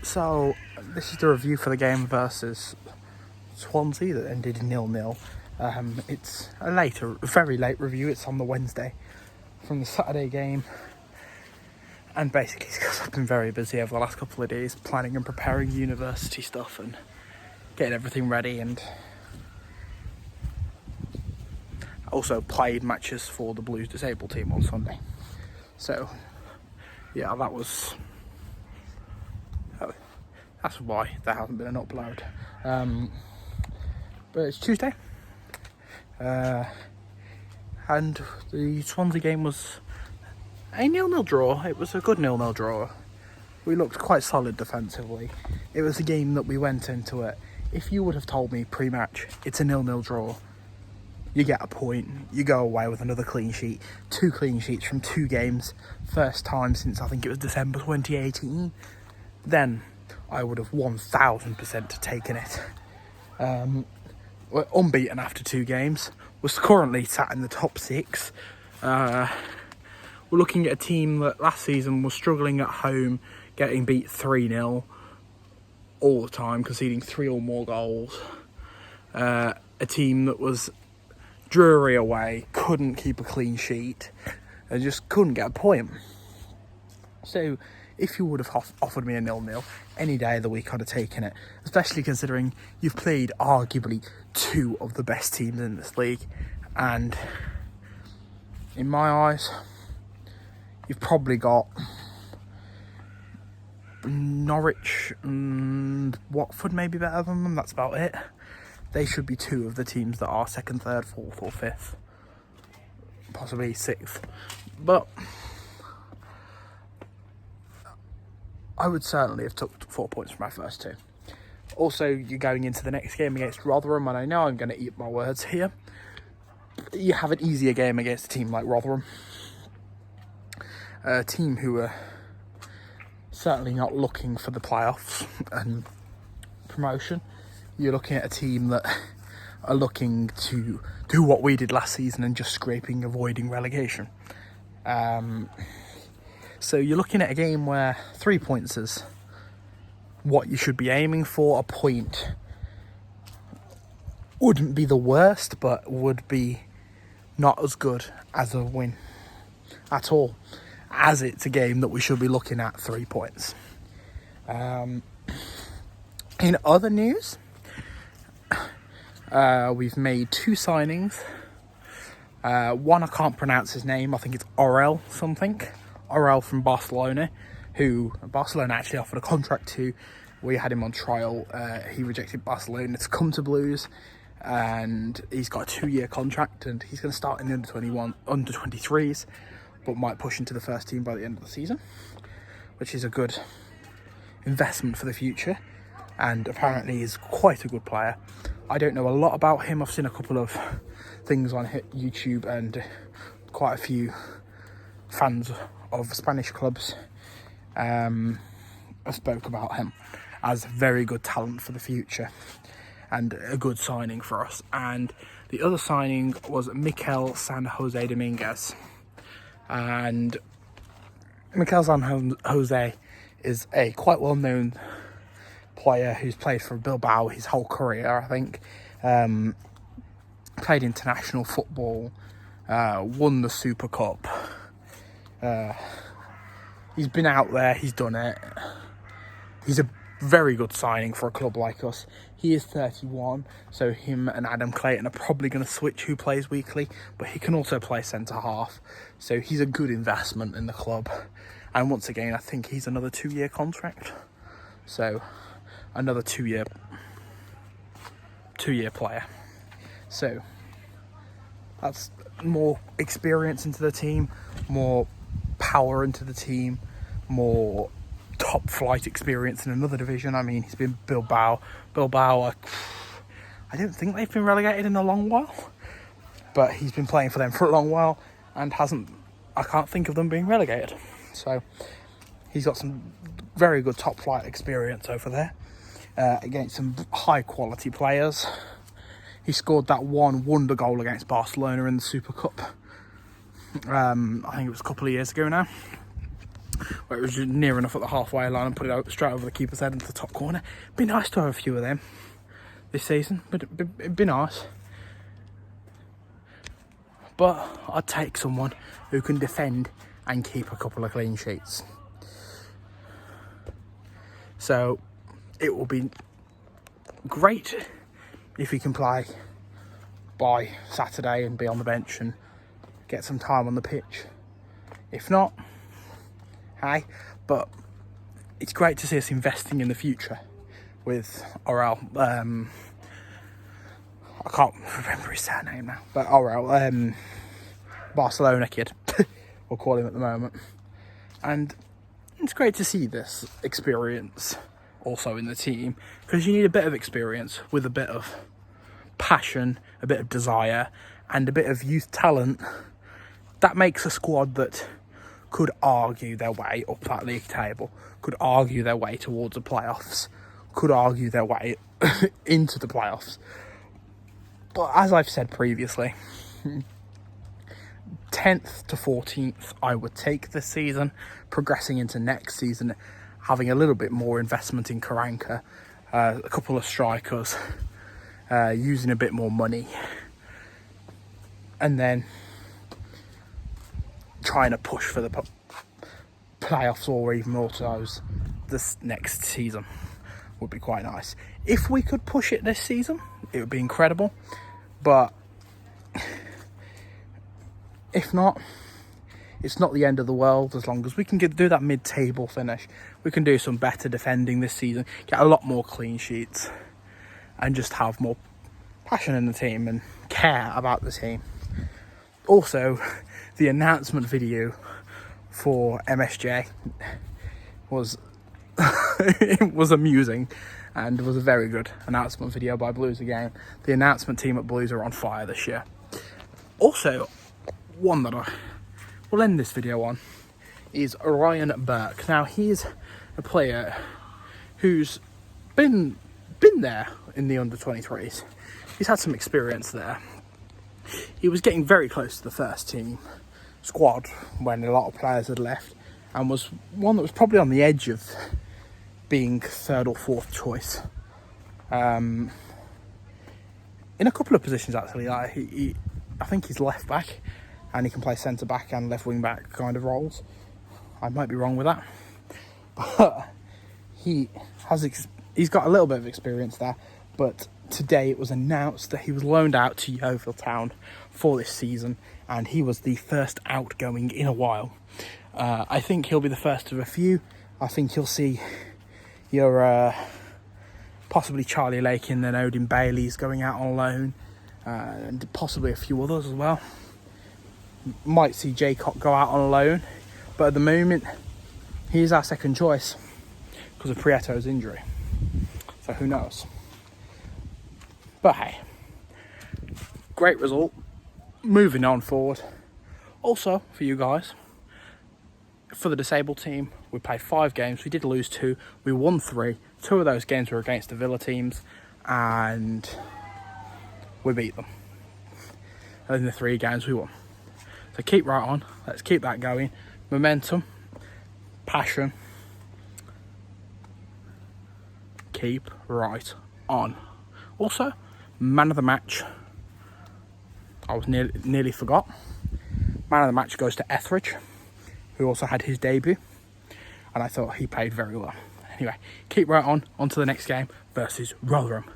So, this is the review for the game versus Swansea that ended 0-0. It's a very late review. It's on the Wednesday from the Saturday game. And basically, because I've been very busy over the last couple of days planning and preparing university stuff and getting everything ready, and also played matches for the Blues disabled team on Sunday. So, yeah, that's why there hasn't been an upload. But it's Tuesday, and the Swansea game was a 0-0 draw. It was a good 0-0 draw. We looked quite solid defensively. It was a game that we went into it. If you would have told me pre-match, it's a 0-0 draw, you get a point, you go away with another clean sheet, 2 clean sheets from 2 games, first time since I think it was December 2018, then I would have 1000% taken it. We're unbeaten after 2 games. We're currently sat in the top 6. We're looking at a team that last season was struggling at home, getting beat 3-0 all the time, conceding 3 or more goals. A team that was dreary away, couldn't keep a clean sheet, and just couldn't get a point. So, if you would have offered me a 0-0 any day of the week, I'd have taken it, especially considering you've played arguably 2 of the best teams in this league, and in my eyes, you've probably got Norwich and Watford maybe better than them. That's about it. They should be 2 of the teams that are 2nd, 3rd, 4th or 5th, possibly 6th, but I would certainly have took 4 points from my first 2. Also, you're going into the next game against Rotherham, and I know I'm going to eat my words here. You have an easier game against a team like Rotherham. A team who are certainly not looking for the playoffs and promotion. You're looking at a team that are looking to do what we did last season and just avoiding relegation. So you're looking at a game where 3 points is what you should be aiming for. A point wouldn't be the worst, but would be not as good as a win at all, as it's a game that we should be looking at 3 points. In other news, we've made 2 signings. One, I can't pronounce his name. I think it's Orel something. Orel from Barcelona, who Barcelona actually offered a contract to. We had him on trial. He rejected Barcelona to come to Blues, and he's got a 2-year contract, and he's going to start in the under 23s, but might push into the first team by the end of the season, which is a good investment for the future, and apparently is quite a good player. I don't know a lot about him. I've seen a couple of things on YouTube, and quite a few fans of Spanish clubs spoke about him as very good talent for the future and a good signing for us. And the other signing was Mikel San Jose Dominguez, and Mikel San Jose is a quite well-known player who's played for Bilbao his whole career, I think. Played international football, won the Super Cup. He's been out there, he's done it. He's a very good signing for a club like us. He is 31, so him and Adam Clayton are probably going to switch who plays weekly, but he can also play centre-half, so he's a good investment in the club. And once again, I think he's another 2-year contract, so another 2-year player. So that's more experience into the team, more power into the team, more top flight experience in another division. I mean, he's been Bilbao. I don't think they've been relegated in a long while, but he's been playing for them for a long while and I can't think of them being relegated. So he's got some very good top flight experience over there against some high quality players. He scored that one wonder goal against Barcelona in the Super Cup. I think it was a couple of years ago now. where it was just near enough at the halfway line and put it out straight over the keeper's head into the top corner. It'd be nice to have a few of them this season, but it'd be nice. But I'd take someone who can defend and keep a couple of clean sheets. So it will be great if he can play by Saturday and be on the bench and get some time on the pitch. If not, hey, but it's great to see us investing in the future with Orel. I can't remember his surname now, but Orel, Barcelona kid, we'll call him at the moment. And it's great to see this experience also in the team, because you need a bit of experience with a bit of passion, a bit of desire, and a bit of youth talent. That makes a squad that could argue their way up that league table, could argue their way towards the playoffs, could argue their way into the playoffs. But as I've said previously, 10th to 14th I would take this season. Progressing into next season, having a little bit more investment in Karanka, a couple of strikers, using a bit more money, and then trying to push for the playoffs or even autos this next season would be quite nice. If we could push it this season, it would be incredible. But if not, it's not the end of the world. As long as we can do that mid-table finish, we can do some better defending this season, get a lot more clean sheets, and just have more passion in the team and care about the team. Also, the announcement video for MSJ was it was amusing and was a very good announcement video by Blues again. The announcement team at Blues are on fire this year. Also, one that I will end this video on is Ryan Burke. Now, he's a player who's been there in the under-23s. He's had some experience there. He was getting very close to the first team squad when a lot of players had left, and was one that was probably on the edge of being third or fourth choice. In a couple of positions, actually. I think he's left back, and he can play centre back and left wing back kind of roles. I might be wrong with that, but he's got a little bit of experience there. But today it was announced that he was loaned out to Yeovil Town for this season, and he was the first outgoing in a while. I think he'll be the first of a few. I think you'll see your possibly Charlie Lake and then Odin Bailey's going out on loan, and possibly a few others as well. Might see Jaycock go out on loan, but at the moment he's our second choice because of Prieto's injury, so who knows. But hey, great result. Moving on forward. Also, for you guys, for the disabled team, we played 5 games. We did lose 2. We won 3. 2 of those games were against the Villa teams, and we beat them. And in the 3 games we won. So keep right on. Let's keep that going. Momentum, passion. Keep right on. Also, man of the match. I was nearly forgot. Man of the match goes to Etheridge, who also had his debut, and I thought he played very well. Anyway, keep right on to the next game versus Rotherham.